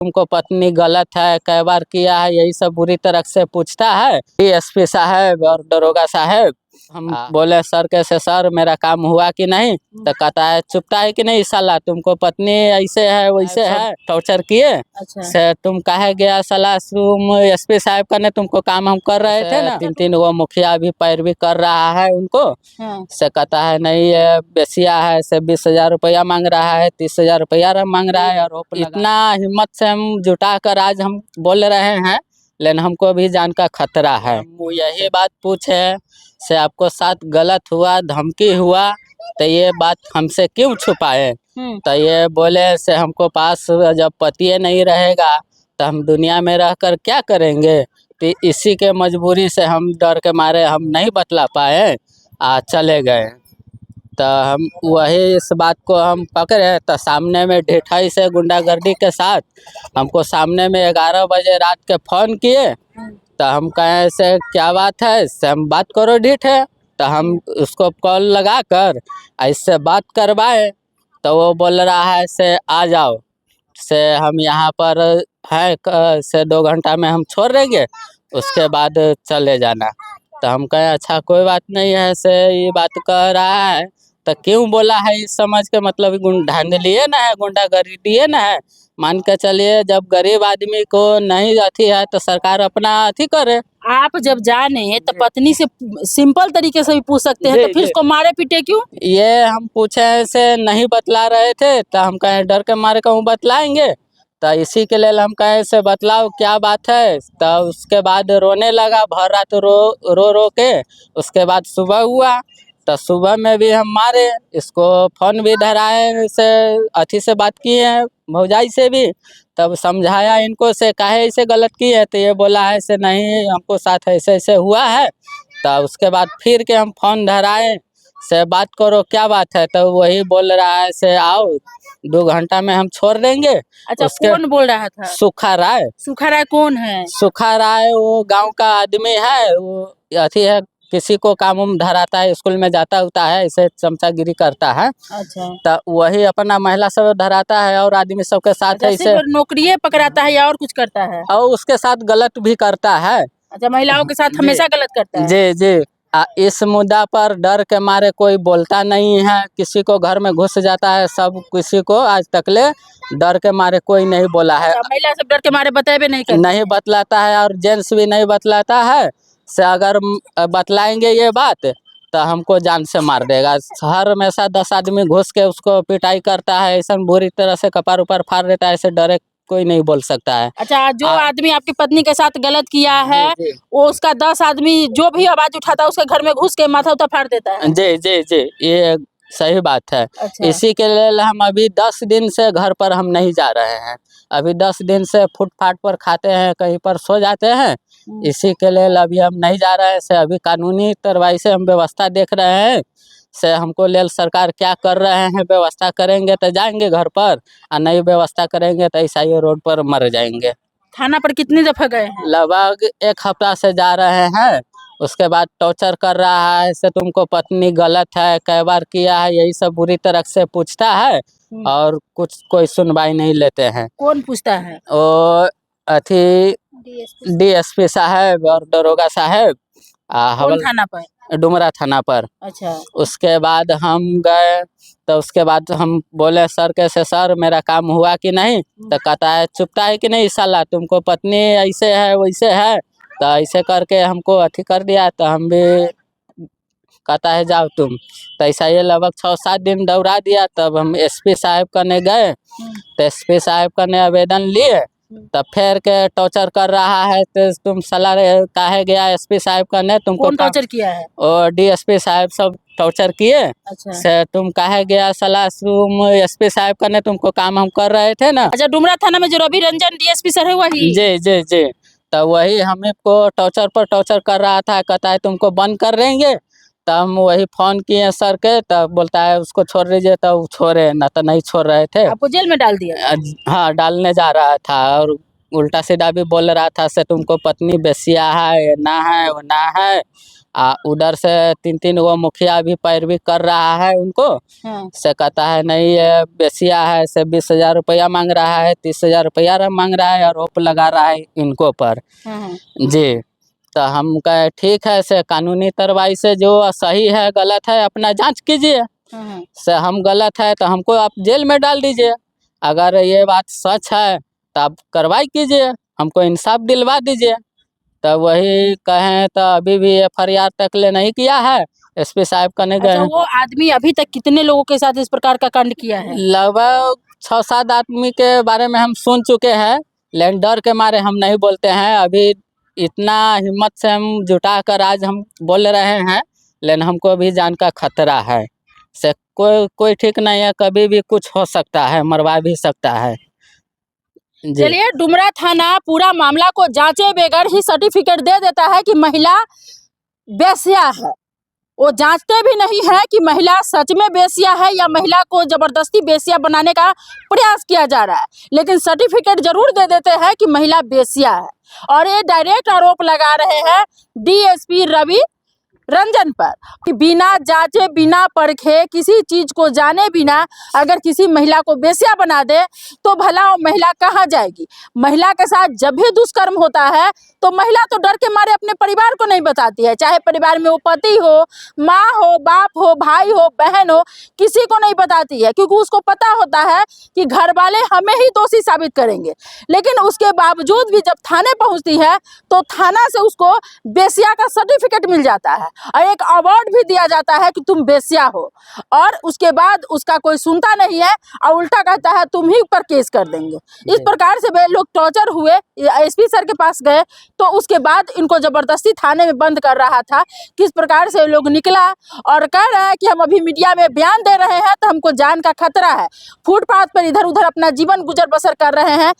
तुमको पत्नी गलत है, कई बार किया है, यही सब बुरी तरह से पूछता है। डीएसपी साहब और दरोगा साहब, हम बोले सर कैसे सर मेरा काम हुआ कि नहीं, तो कहता है चुपता है कि नहीं साला, तुमको पत्नी ऐसे है वैसे है, टॉर्चर किए। अच्छा। से तुम कहे गया साला, तुम एसपी साहब करने, तुमको काम हम कर रहे थे ना। 3-3 वो मुखिया भी पैरवी कर रहा है उनको। हाँ। से कहता है नहीं ये बेसिया है, से 20,000 रुपया मांग रहा है, 30,000 रुपया मांग रहा है। और इतना हिम्मत से हम जुटा कर आज हम बोल रहे हैं, लेकिन हमको भी जान का खतरा है। यही बात पूछे से आपको साथ गलत हुआ, धमकी हुआ, तो ये बात हमसे क्यों छुपाए। तो ये बोले से हमको पास जब पति नहीं रहेगा तो हम दुनिया में रहकर क्या करेंगे। तो इसी के मजबूरी से हम डर के मारे हम नहीं बतला पाए, चले गए। तो हम वही इस बात को हम पकड़े, तो सामने में ढिठाई से गुंडागर्दी के साथ हमको सामने में 11 बजे रात के फ़ोन किए। तो हम कहें से क्या बात है, से हम बात करो ढीठ है। तो हम उसको कॉल लगा कर ऐसे बात करवाए, तो वो बोल रहा है से आ जाओ, से हम यहाँ पर है, से 2 घंटा में हम छोड़ देंगे, उसके बाद चले जाना। तो हम कहें अच्छा कोई बात नहीं है, से ये बात कह रहा है तो क्यों बोला है, इस समझ के मतलब धांधलिए ना है, गुंडागर्दी ना है। मान के चलिए जब गरीब आदमी को नहीं अथी है तो सरकार अपना अथी करे। आप जब जाने तो पत्नी से सिंपल तरीके से भी पूछ सकते हैं, तो फिर उसको मारे पीटे क्यों? ये हम पूछे से नहीं बतला रहे थे, तो हम कहें डर के मारे कहूँ बतलाएंगे, तो इसी के लिए हम कहे से बतलाओ क्या बात है। तो उसके बाद रोने लगा, भर रात रो के। उसके बाद सुबह हुआ, तो सुबह में भी हम मारे इसको, फोन भी धराए, से अथी से बात किए हैं भौजाई से भी, तब समझाया इनको से काहे ऐसे गलत की है। तो ये बोला है से नहीं हमको साथ ऐसे ऐसे हुआ है। तो उसके बाद फिर के हम फोन धराए से बात करो क्या बात है, तो वही बोल रहा है से आओ 2 घंटा में हम छोड़ देंगे। अच्छा, कौन बोल रहा था? सुखा राय। सुखा राय कौन है? सुखा राय वो गांव का आदमी है, वो अथी है, किसी को काम उम धराता है, स्कूल में जाता होता है, ऐसे चमचागिरी करता है। अच्छा। तो वही अपना महिला सब धराता है और आदमी सबके साथ ऐसे नौकरी पकड़ाता है या और कुछ करता है? और उसके साथ गलत भी करता है। अच्छा, महिलाओं के साथ हमेशा गलत करता है? जी जी। इस मुद्दा पर डर के मारे कोई बोलता नहीं है, किसी को घर में घुस जाता है, सब किसी को आज तक ले डर के मारे कोई नहीं बोला है। अच्छा, महिला सब डर के मारे बताए नहीं बतलाता है, और जेंट्स भी नहीं बतलाता है। से अगर बतलाएंगे ये बात तो हमको जान से मार देगा। हर हमेशा 10 आदमी घुस के उसको पिटाई करता है, ऐसा बुरी तरह से कपार ऊपर फाड़ देता है, ऐसे डरे कोई नहीं बोल सकता है। अच्छा, जो आदमी आपकी पत्नी के साथ गलत किया है, वो उसका 10 आदमी जो भी आवाज उठाता है उसके घर में घुस के माथा उठा फाड़ देता है? जी जी जी, ये सही बात है। अच्छा। इसी के लिए हम अभी 10 दिन से घर पर हम नहीं जा रहे हैं। अभी 10 दिन से फुटपाथ पर खाते हैं, कहीं पर सो जाते हैं। इसी के लिए अभी हम नहीं जा रहे हैं। से अभी कानूनी कार्रवाई से हम व्यवस्था देख रहे हैं, से हमको लेल सरकार क्या कर रहे हैं। व्यवस्था करेंगे तो जाएंगे घर पर, और नहीं व्यवस्था करेंगे तो ऐसा ही रोड पर मर जाएंगे। थाना पर कितनी दफा गए हैं? लगभग 1 हफ्ता से जा रहे हैं। उसके बाद टॉर्चर कर रहा है, से तुमको पत्नी गलत है, कई बार किया है, यही सब बुरी तरह से पूछता है, और कुछ कोई सुनवाई नहीं लेते हैं। कौन पूछता है? वो अथी डीएसपी साहब और दरोगा साहब। कौन थाना पर? डुमरा थाना पर। अच्छा। उसके बाद हम गए, तो उसके बाद हम बोले सर कैसे सर मेरा काम हुआ कि नहीं, तो कहता है चुपता है कि नहीं साला, तुमको पत्नी ऐसे है वैसे है। तो ऐसे करके हमको अथी कर दिया, तो हम भी कहता है जाओ तुम। तो ऐसा ये लगभग 6-7 दिन दौड़ा दिया। तब हम एसपी साहब करने गए, तो एसपी साहब करने आवेदन लिए, तब फिर के टॉर्चर कर रहा है। तो तुम साला काहे गया एसपी साहब करने, तुमको कौन टॉर्चर किया है? और डीएसपी साहब सब टॉर्चर किए। अच्छा। से तुम काहे गया साला, तुम एसपी साहब करने, तुमको काम हम कर रहे थे ना। अच्छा, डुमरा थाना में जो रवि रंजन डीएसपी सर है वही? जी जी जी। तो वही हमें को टॉर्चर पर टॉर्चर कर रहा था, कहता है तुमको बंद कर देंगे। तब हम वही फोन किए सर के, तब बोलता है उसको छोड़ दीजिए, तो छोड़े ना, तो नहीं छोड़ रहे थे। आपको जेल में डाल दिया? हाँ, डालने जा रहा था, और उल्टा सीधा भी बोल रहा था से तुमको पत्नी बेसिया है, ना है वो ना है। उधर से 3-3 वो मुखिया भी पैरवी कर रहा है उनको। हाँ, से कहता है नहीं ये बेसिया है, से 20,000 रुपया मांग रहा है, 30,000 रुपया मांग रहा है, आरोप लगा रहा है इनको पर। हाँ, जी, तो हम कहे ठीक है, से कानूनी कार्रवाई से जो सही है गलत है अपना जांच कीजिए। हाँ, से हम गलत है तो हमको आप जेल में डाल दीजिए, अगर ये बात सच है तो आप कार्रवाई कीजिए, हमको इंसाफ दिलवा दीजिए। तो वही कहें तो अभी भी FIR तक ले नहीं किया है, SP साहब करने गए अच्छा, हैं। वो आदमी अभी तक कितने लोगों के साथ इस प्रकार का कांड किया है? लगभग 6-7 आदमी के बारे में हम सुन चुके हैं, लेकिन डर के मारे हम नहीं बोलते हैं। अभी इतना हिम्मत से हम जुटा कर आज हम बोल रहे हैं, लेकिन हमको अभी जान का खतरा है। से कोई ठीक नहीं है, कभी भी कुछ हो सकता है, मरवा भी सकता है। जी चलिए, डुमरा थाना पूरा मामला को जांचे बगैर ही सर्टिफिकेट दे देता है कि महिला बेस्या है। वो जांचते भी नहीं है कि महिला सच में बेस्या है या महिला को जबरदस्ती बेस्या बनाने का प्रयास किया जा रहा है, लेकिन सर्टिफिकेट जरूर दे देते हैं कि महिला बेस्या है। और ये डायरेक्ट आरोप लगा रहे हैं DSP रवि रंजन पर कि बिना जांचे बिना परखे किसी चीज को जाने बिना अगर किसी महिला को बेस्या बना दे तो भला वो महिला कहाँ जाएगी। महिला के साथ जब भी दुष्कर्म होता है तो महिला तो डर के मारे अपने परिवार को नहीं बताती है, चाहे परिवार में वो पति हो, माँ हो, बाप हो, भाई हो, बहन हो, किसी को नहीं बताती है, क्योंकि उसको पता होता है कि घर वाले हमें ही दोषी साबित करेंगे। लेकिन उसके बावजूद भी जब थाने पहुंचती है तो थाना से उसको बेस्या का सर्टिफिकेट मिल जाता है और एक अवार्ड भी दिया जाता है कि तुम बेस्या हो, और उसके बाद उसका कोई सुनता नहीं है और उल्टा कहता है तुम ही पर केस कर देंगे। इस प्रकार से वे लोग टॉर्चर हुए, SP सर के पास गए तो उसके बाद इनको जबरदस्ती थाने में बंद कर रहा था। किस प्रकार से लोग निकला और कह रहा है कि हम अभी मीडिया में बयान दे रहे हैं तो हमको जान का खतरा है, फुटपाथ पर इधर उधर अपना जीवन गुजर बसर कर रहे हैं,